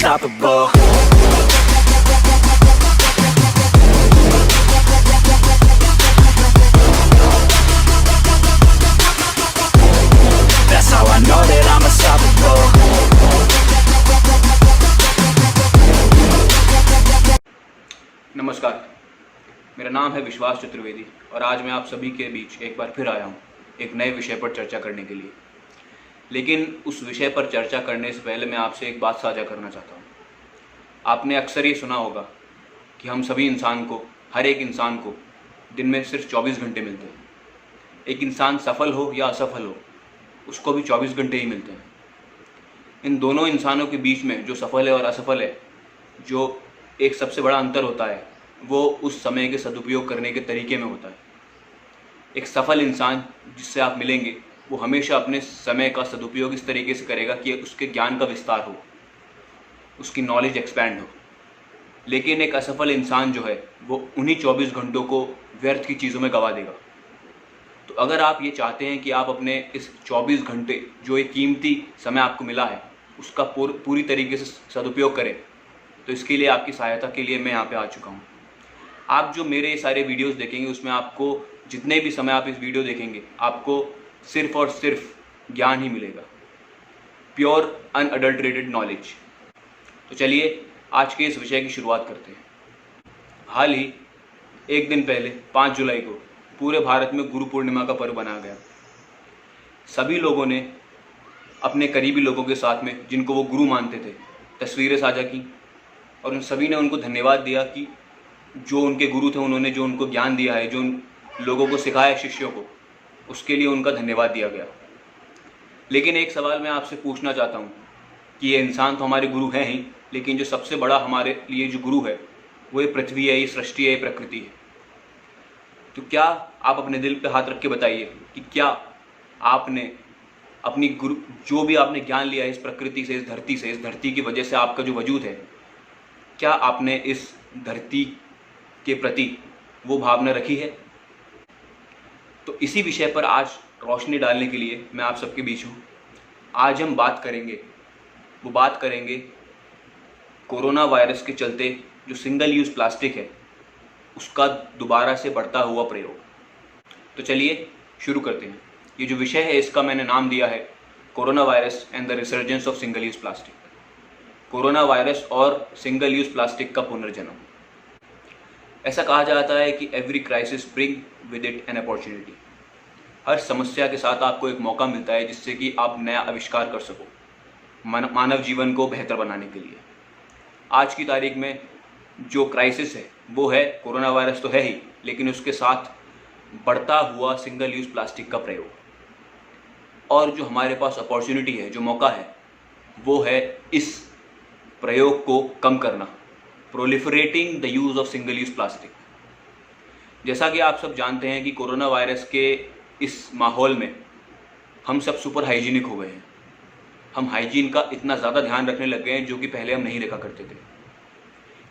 unstoppable. That's how I know that I'm unstoppable. नमस्कार, मेरा नाम है विश्वास चतुर्वेदी और आज मैं आप सभी के बीच एक बार फिर आया हूँ एक नए विषय पर चर्चा करने के लिए। लेकिन उस विषय पर चर्चा करने से पहले मैं आपसे एक बात साझा करना चाहता हूँ। आपने अक्सर ये सुना होगा कि हम सभी इंसान को, हर एक इंसान को दिन में सिर्फ 24 घंटे मिलते हैं। एक इंसान सफल हो या असफल हो, उसको भी 24 घंटे ही मिलते हैं। इन दोनों इंसानों के बीच में जो सफल है और असफल है, जो एक सबसे बड़ा अंतर होता है, वो उस समय के सदुपयोग करने के तरीके में होता है। एक सफल इंसान जिससे आप मिलेंगे, वो हमेशा अपने समय का सदुपयोग इस तरीके से करेगा कि उसके ज्ञान का विस्तार हो, उसकी नॉलेज एक्सपैंड हो। लेकिन एक असफल इंसान जो है, वो उन्हीं 24 घंटों को व्यर्थ की चीज़ों में गंवा देगा। तो अगर आप ये चाहते हैं कि आप अपने इस 24 घंटे, जो एक कीमती समय आपको मिला है, उसका पूरी तरीके से सदुपयोग करें, तो इसके लिए आपकी सहायता के लिए मैं यहाँ पे आ चुका हूँ। आप जो मेरे सारे वीडियोस देखेंगे, उसमें आपको जितने भी समय आप इस वीडियो देखेंगे, आपको सिर्फ और सिर्फ ज्ञान ही मिलेगा, प्योर अनअडल्टरेटेड नॉलेज। तो चलिए आज के इस विषय की शुरुआत करते हैं। हाल ही एक दिन पहले 5 जुलाई को पूरे भारत में गुरु पूर्णिमा का पर्व मनाया गया। सभी लोगों ने अपने करीबी लोगों के साथ में, जिनको वो गुरु मानते थे, तस्वीरें साझा की और उन सभी ने उनको धन्यवाद दिया कि जो उनके गुरु थे, उन्होंने जो उनको ज्ञान दिया है, जो उन लोगों को सिखाया, शिष्यों को, उसके लिए उनका धन्यवाद दिया गया। लेकिन एक सवाल मैं आपसे पूछना चाहता हूँ कि ये इंसान तो हमारे गुरु हैं ही, लेकिन जो सबसे बड़ा हमारे लिए जो गुरु है, वो ये पृथ्वी है, ये सृष्टि है, ये प्रकृति है। तो क्या आप अपने दिल पे हाथ रख के बताइए कि क्या आपने अपनी गुरु, जो भी आपने ज्ञान लिया है इस प्रकृति से, इस धरती की वजह से आपका जो वजूद है, क्या आपने इस धरती के प्रति वो भावना रखी है? तो इसी विषय पर आज रोशनी डालने के लिए मैं आप सबके बीच हूँ। आज हम बात करेंगे कोरोना वायरस के चलते जो सिंगल यूज़ प्लास्टिक है, उसका दोबारा से बढ़ता हुआ प्रयोग। तो चलिए शुरू करते हैं। ये जो विषय है, इसका मैंने नाम दिया है corona virus and the resurgence of single use plastic. Corona virus और सिंगल यूज़ प्लास्टिक का पुनर्जन्म। ऐसा कहा जाता है कि every crisis bring with it an opportunity. हर समस्या के साथ आपको एक मौका मिलता है जिससे कि आप नया आविष्कार कर सको, मानव जीवन को बेहतर बनाने के लिए। आज की तारीख में जो क्राइसिस है, वो है कोरोना वायरस तो है ही, लेकिन उसके साथ बढ़ता हुआ सिंगल यूज़ प्लास्टिक का प्रयोग। और जो हमारे पास अपॉर्चुनिटी है, जो मौका है, वो है इस प्रयोग को कम करना, proliferating the use of single use plastic. जैसा कि आप सब जानते हैं कि कोरोना वायरस के इस माहौल में हम सब सुपर हाइजीनिक हो गए हैं। हम हाइजीन का इतना ज़्यादा ध्यान रखने लग गए हैं, जो कि पहले हम नहीं रखा करते थे।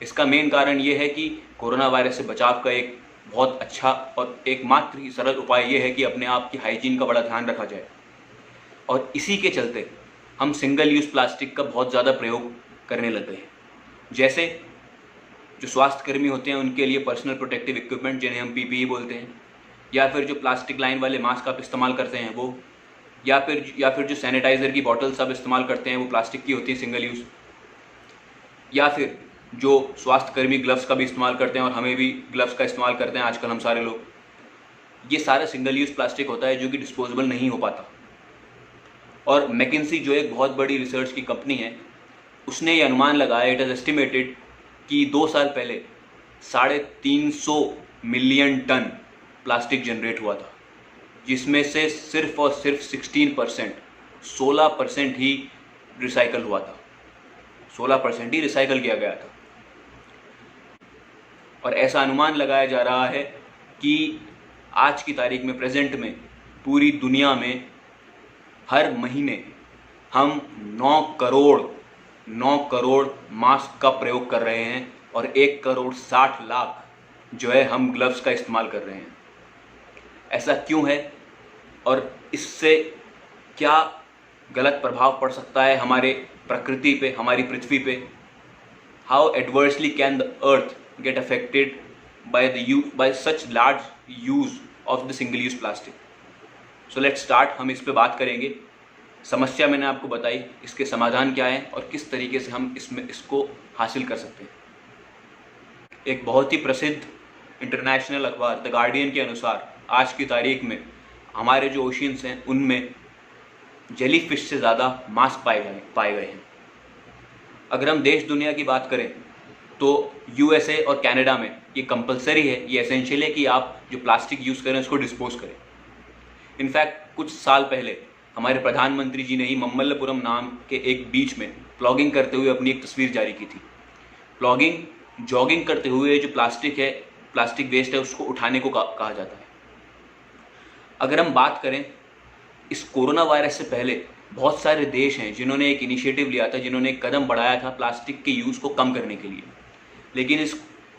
इसका मेन कारण ये है कि कोरोना वायरस से बचाव का एक बहुत अच्छा और एकमात्र ही सरल उपाय ये है कि अपने आप की हाइजीन का बड़ा ध्यान रखा जाए। और इसी के चलते हम सिंगल यूज़ प्लास्टिक का बहुत ज़्यादा प्रयोग करने लग गए हैं। जैसे जो स्वास्थ्यकर्मी होते हैं, उनके लिए पर्सनल प्रोटेक्टिव इक्विपमेंट, जिन्हें हम पीपीई बोलते हैं, या फिर जो प्लास्टिक लाइन वाले मास्क आप इस्तेमाल करते हैं वो, या फिर जो सैनिटाइज़र की बॉटल्स आप इस्तेमाल करते हैं, वो प्लास्टिक की होती है, सिंगल यूज़। या फिर जो स्वास्थ्यकर्मी ग्लव्स का भी इस्तेमाल करते हैं, और हमें भी ग्लव्स का इस्तेमाल करते हैं आजकल हम सारे लोग, ये सारा सिंगल यूज़ प्लास्टिक होता है, जो कि डिस्पोजेबल नहीं हो पाता। और मैकिन्सी, जो एक बहुत बड़ी रिसर्च की कंपनी है, उसने ये अनुमान लगाया, इट इज़ एस्टिमेटेड, कि 2 साल पहले 350 मिलियन टन प्लास्टिक जनरेट हुआ था, जिसमें से सिर्फ और सिर्फ 16% ही रिसाइकल हुआ था। 16% ही रिसाइकल किया गया था। और ऐसा अनुमान लगाया जा रहा है कि आज की तारीख में, प्रेजेंट में, पूरी दुनिया में हर महीने हम 9 करोड़ मास्क का प्रयोग कर रहे हैं और 1,60,00,000 जो है हम ग्लव्स का इस्तेमाल कर रहे हैं। ऐसा क्यों है और इससे क्या गलत प्रभाव पड़ सकता है हमारे प्रकृति पे, हमारी पृथ्वी पे, how adversely can the earth get affected by such large use of the single use plastic. So let's start. हम इस पे बात करेंगे. समस्या मैंने आपको बताई, इसके समाधान क्या है और किस तरीके से हम इसको हासिल कर सकते हैं. एक बहुत ही प्रसिद्ध इंटरनेशनल अखबार द गार्डियन के अनुसार आज की तारीख में हमारे जो ओशियंस हैं उनमें जेली फिश से ज़्यादा मांस पाए गए हैं. अगर हम देश दुनिया की बात करें तो यूएसए और कनाडा में ये कंपलसरी है, ये एसेंशियल है कि आप जो प्लास्टिक यूज़ करें उसको डिस्पोज करें. इनफैक्ट कुछ साल पहले हमारे प्रधानमंत्री जी ने ही मम्मल्लपुरम नाम के एक बीच में प्लॉगिंग करते हुए अपनी एक तस्वीर जारी की थी. जॉगिंग करते हुए जो प्लास्टिक वेस्ट है उसको उठाने को कहा जाता है. अगर हम बात करें इस कोरोना वायरस से पहले बहुत सारे देश हैं जिन्होंने एक इनिशिएटिव लिया था, जिन्होंने एक कदम बढ़ाया था प्लास्टिक के यूज़ को कम करने के लिए. लेकिन इस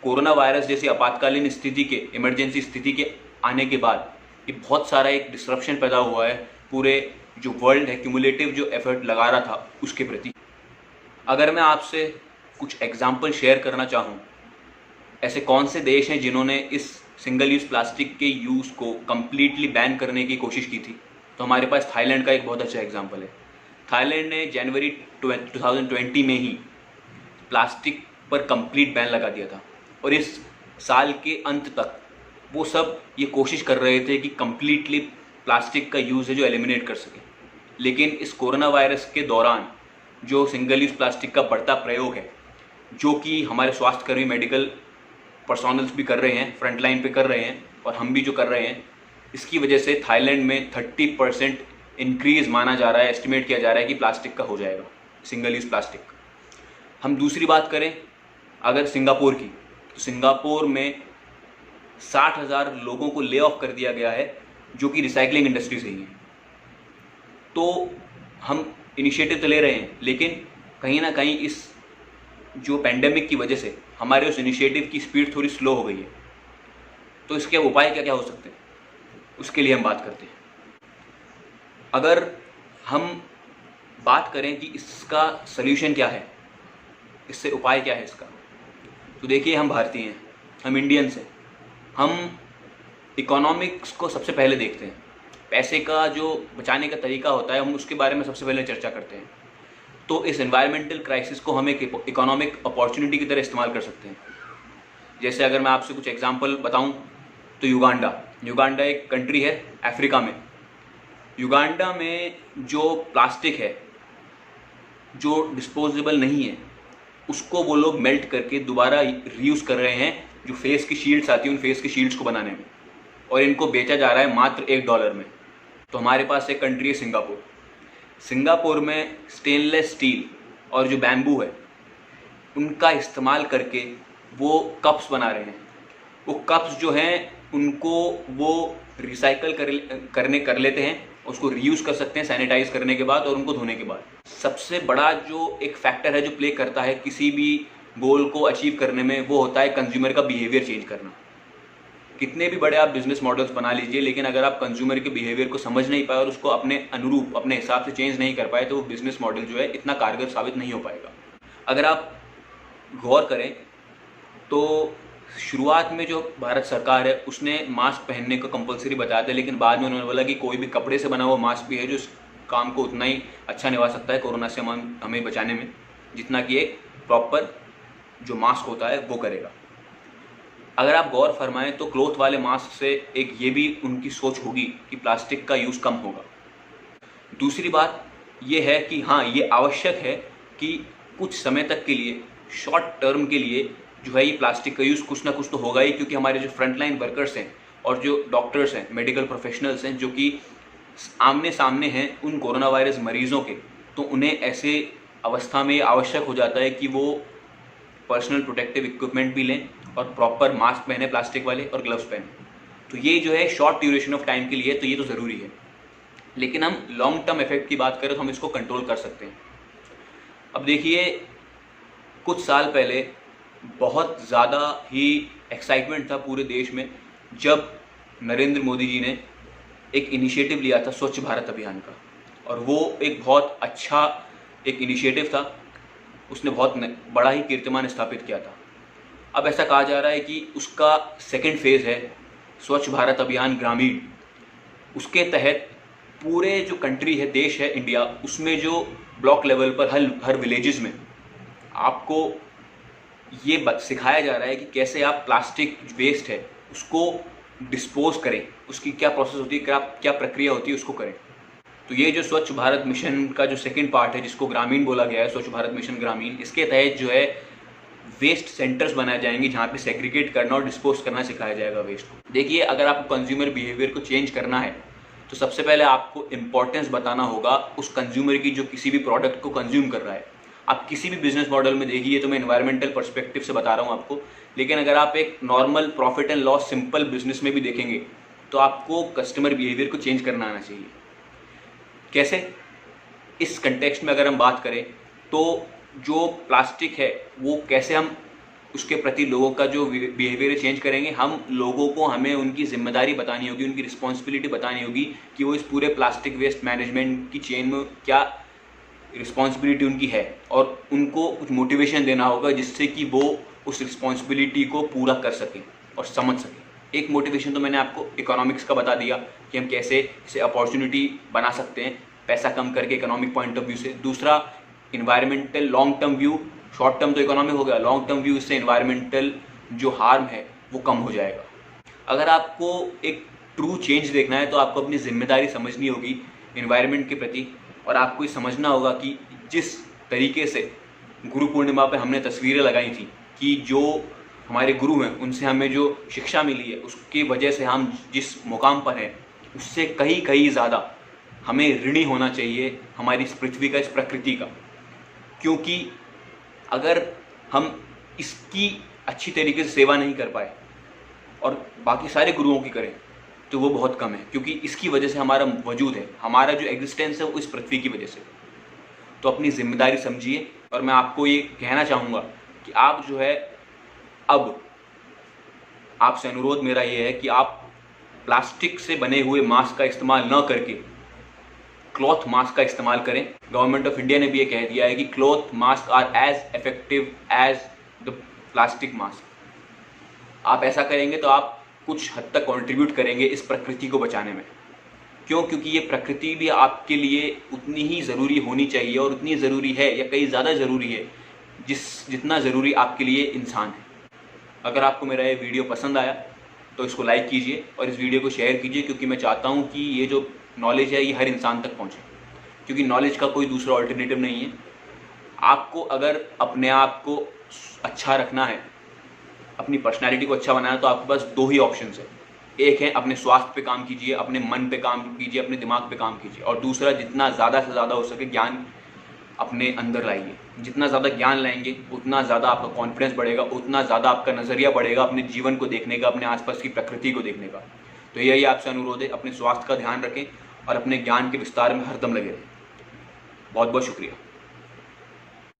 कोरोना वायरस जैसी आपातकालीन स्थिति के, इमरजेंसी स्थिति के आने के बाद ये बहुत सारा एक डिस्ट्रप्शन पैदा हुआ है पूरे जो वर्ल्ड है, क्यूमुलेटिव जो एफर्ट लगा रहा था उसके प्रति. अगर मैं आपसे कुछ एग्जाम्पल शेयर करना चाहूँ, ऐसे कौन से देश हैं जिन्होंने इस सिंगल यूज़ प्लास्टिक के यूज़ को कम्प्लीटली बैन करने की कोशिश की थी, तो हमारे पास थाईलैंड का एक बहुत अच्छा एग्जाम्पल है. थाईलैंड ने जनवरी 2020 में ही प्लास्टिक पर कंप्लीट बैन लगा दिया था और इस साल के अंत तक वो सब ये कोशिश कर रहे थे कि कम्प्लीटली प्लास्टिक का यूज़ है जो एलिमिनेट कर सके. लेकिन इस कोरोना वायरस के दौरान जो सिंगल यूज़ प्लास्टिक का बढ़ता प्रयोग है, जो कि हमारे स्वास्थ्यकर्मी, मेडिकल पर्सोनल्स भी कर रहे हैं, फ्रंट लाइन पे कर रहे हैं और हम भी जो कर रहे हैं, इसकी वजह से थाईलैंड में 30% इंक्रीज़ माना जा रहा है, एस्टिमेट किया जा रहा है कि प्लास्टिक का हो जाएगा, सिंगल यूज़ प्लास्टिक. हम दूसरी बात करें अगर सिंगापुर की, तो सिंगापुर में 60,000 लोगों को ले ऑफ कर दिया गया है जो कि रिसाइकलिंग इंडस्ट्री से ही हैं. तो हम इनिशिएटिव तो ले रहे हैं, लेकिन कहीं ना कहीं इस जो पैंडेमिक की वजह से हमारे उस इनिशिएटिव की स्पीड थोड़ी स्लो हो गई है. तो इसके उपाय क्या क्या हो सकते हैं, उसके लिए हम बात करते हैं. अगर हम बात करें कि इसका सल्यूशन क्या है, इससे उपाय क्या है इसका, तो देखिए हम भारतीय हैं, हम इंडियंस हैं, हम इकोनॉमिक्स को सबसे पहले देखते हैं. पैसे का जो बचाने का तरीका होता है हम उसके बारे में सबसे पहले चर्चा करते हैं. तो इस एनवायरमेंटल क्राइसिस को हम एक इकोनॉमिक अपॉर्चुनिटी की तरह इस्तेमाल कर सकते हैं. जैसे अगर मैं आपसे कुछ एग्जांपल बताऊं तो युगांडा एक कंट्री है अफ्रीका में. युगांडा में जो प्लास्टिक है जो डिस्पोजेबल नहीं है उसको वो लोग मेल्ट करके दोबारा रीयूज़ कर रहे हैं. जो फेस की शील्ड्स आती हैं उन फेस की शील्ड्स को बनाने में, और इनको बेचा जा रहा है मात्र $1 में. तो हमारे पास एक कंट्री है सिंगापुर में स्टेनलेस स्टील और जो बैम्बू है उनका इस्तेमाल करके वो कप्स बना रहे हैं. वो कप्स जो हैं उनको वो रिसाइकल कर लेते हैं, उसको रीयूज़ कर सकते हैं सैनिटाइज करने के बाद और उनको धोने के बाद. सबसे बड़ा जो एक फैक्टर है जो प्ले करता है किसी भी गोल को अचीव करने में, वो होता है कंज्यूमर का बिहेवियर चेंज करना. कितने भी बड़े आप बिजनेस मॉडल्स बना लीजिए, लेकिन अगर आप कंज्यूमर के बिहेवियर को समझ नहीं पाए और उसको अपने अनुरूप, अपने हिसाब से चेंज नहीं कर पाए, तो वो बिजनेस मॉडल जो है इतना कारगर साबित नहीं हो पाएगा. अगर आप गौर करें तो शुरुआत में जो भारत सरकार है उसने मास्क पहनने को कंपलसरी बताया था, लेकिन बाद में उन्होंने बोला कि कोई भी कपड़े से बना हुआ मास्क भी है जो इस काम को उतना ही अच्छा निभा सकता है कोरोना से हमें बचाने में, जितना कि एक प्रॉपर जो मास्क होता है वो करेगा. अगर आप गौर फरमाएं तो क्लॉथ वाले मास्क से एक ये भी उनकी सोच होगी कि प्लास्टिक का यूज़ कम होगा. दूसरी बात ये है कि हाँ, ये आवश्यक है कि कुछ समय तक के लिए, शॉर्ट टर्म के लिए जो है ये प्लास्टिक का यूज़ कुछ ना कुछ तो होगा ही, क्योंकि हमारे जो फ्रंटलाइन वर्कर्स हैं और जो डॉक्टर्स हैं, मेडिकल प्रोफेशनल्स हैं जो कि आमने सामने हैं उन कोरोना वायरस मरीज़ों के, तो उन्हें ऐसे अवस्था में आवश्यक हो जाता है कि वो पर्सनल प्रोटेक्टिव इक्विपमेंट भी लें और प्रॉपर मास्क पहने प्लास्टिक वाले और ग्लव्स पहने. तो ये जो है शॉर्ट ड्यूरेशन ऑफ टाइम के लिए, तो ये तो ज़रूरी है. लेकिन हम लॉन्ग टर्म इफेक्ट की बात करें तो हम इसको कंट्रोल कर सकते हैं. अब देखिए, कुछ साल पहले बहुत ज़्यादा ही एक्साइटमेंट था पूरे देश में जब नरेंद्र मोदी जी ने एक इनिशिएटिव लिया था स्वच्छ भारत अभियान का, और वो एक बहुत अच्छा एक इनिशिएटिव था. उसने बहुत बड़ा ही कीर्तिमान स्थापित किया था। अब ऐसा कहा जा रहा है कि उसका सेकंड फेज़ है स्वच्छ भारत अभियान ग्रामीण। उसके तहत पूरे जो कंट्री है, देश है इंडिया, उसमें जो ब्लॉक लेवल पर हर विलेजेस में आपको ये सिखाया जा रहा है कि कैसे आप प्लास्टिक वेस्ट है उसको डिस्पोज करें, उसकी क्या प्रोसेस होती है, क्या प्रक्रिया होती है, उसको करें। तो ये जो स्वच्छ भारत मिशन का जो सेकंड पार्ट है, जिसको ग्रामीण बोला गया है, स्वच्छ भारत मिशन ग्रामीण, इसके तहत जो है वेस्ट सेंटर्स बनाए जाएंगे जहाँ पे सेग्रीगेट करना और डिस्पोज करना सिखाया जाएगा वेस्ट को। देखिए, अगर आपको कंज्यूमर बिहेवियर को चेंज करना है तो सबसे पहले आपको इम्पोर्टेंस बताना होगा उस कंज्यूमर की जो किसी भी प्रोडक्ट को कंज्यूम कर रहा है। आप किसी भी बिजनेस मॉडल में देखिए, तो मैं एनवायरमेंटल पर्सपेक्टिव से बता रहा हूँ आपको, लेकिन अगर आप एक normal profit and loss simple business में भी देखेंगे तो आपको कस्टमर बिहेवियर को चेंज करना आना चाहिए। कैसे? इस कंटेक्स्ट में अगर हम बात करें तो जो प्लास्टिक है वो कैसे हम उसके प्रति लोगों का जो बिहेवियर चेंज करेंगे, हम लोगों को हमें उनकी जिम्मेदारी बतानी होगी, उनकी रिस्पॉन्सिबिलिटी बतानी होगी कि वो इस पूरे प्लास्टिक वेस्ट मैनेजमेंट की चेन में क्या रिस्पॉन्सिबिलिटी उनकी है, और उनको कुछ मोटिवेशन देना होगा जिससे कि वो उस रिस्पॉन्सिबिलिटी को पूरा कर सकें और समझ सकें। एक मोटिवेशन तो मैंने आपको इकोनॉमिक्स का बता दिया कि हम कैसे इसे अपॉर्चुनिटी बना सकते हैं पैसा कम करके इकोनॉमिक पॉइंट ऑफ व्यू से। दूसरा, environmental long term view, short term तो इकोनॉमिक हो गया, लॉन्ग टर्म व्यू इससे इन्वायरमेंटल जो हार्म है वो कम हो जाएगा। अगर आपको एक ट्रू चेंज देखना है तो आपको अपनी जिम्मेदारी समझनी होगी इन्वायरमेंट के प्रति, और आपको ये समझना होगा कि जिस तरीके से गुरु पूर्णिमा पे हमने तस्वीरें लगाई थी कि जो हमारे गुरु हैं उनसे हमें जो शिक्षा मिली है उसकी वजह से हम जिस मुकाम पर हैं उससे कहीं ज़्यादा हमें ऋणी होना चाहिए हमारी इस पृथ्वी का, इस प्रकृति का। क्योंकि अगर हम इसकी अच्छी तरीके से सेवा नहीं कर पाए और बाकी सारे गुरुओं की करें तो वो बहुत कम है, क्योंकि इसकी वजह से हमारा वजूद है, हमारा जो एग्जिस्टेंस है वो इस पृथ्वी की वजह से। तो अपनी जिम्मेदारी समझिए, और मैं आपको ये कहना चाहूँगा कि आप जो है, अब आपसे अनुरोध मेरा ये है कि आप प्लास्टिक से बने हुए मास्क का इस्तेमाल न करके क्लॉथ मास्क का इस्तेमाल करें। गवर्नमेंट ऑफ इंडिया ने भी ये कह दिया है कि cloth mask are as effective as the plastic mask. आप ऐसा करेंगे तो आप कुछ हद तक कंट्रीब्यूट करेंगे इस प्रकृति को बचाने में। क्यों? क्योंकि ये प्रकृति भी आपके लिए उतनी ही ज़रूरी होनी चाहिए, और उतनी ज़रूरी है या कहीं ज़्यादा ज़रूरी है जितना ज़रूरी आपके लिए इंसान है। अगर आपको मेरा ये वीडियो पसंद आया तो इसको लाइक कीजिए और इस वीडियो को शेयर कीजिए, क्योंकि मैं चाहता हूँ कि ये जो नॉलेज है ये हर इंसान तक पहुँचे, क्योंकि नॉलेज का कोई दूसरा ऑल्टरनेटिव नहीं है। आपको अगर अपने आप को अच्छा रखना है, अपनी पर्सनैलिटी को अच्छा बनाना है, तो आपके पास दो ही ऑप्शंस है। एक है अपने स्वास्थ्य पे काम कीजिए, अपने मन पे काम कीजिए, अपने दिमाग पे काम कीजिए, और दूसरा जितना ज़्यादा से ज़्यादा हो सके ज्ञान अपने अंदर लाइए। जितना ज़्यादा ज्ञान लाएंगे उतना ज़्यादा आपका कॉन्फिडेंस बढ़ेगा, उतना ज़्यादा आपका नज़रिया बढ़ेगा अपने जीवन को देखने का, अपने आसपास की प्रकृति को देखने का। तो यही आपसे अनुरोध है, अपने स्वास्थ्य का ध्यान रखें और अपने ज्ञान के विस्तार में हरदम लगे रहें। बहुत बहुत शुक्रिया।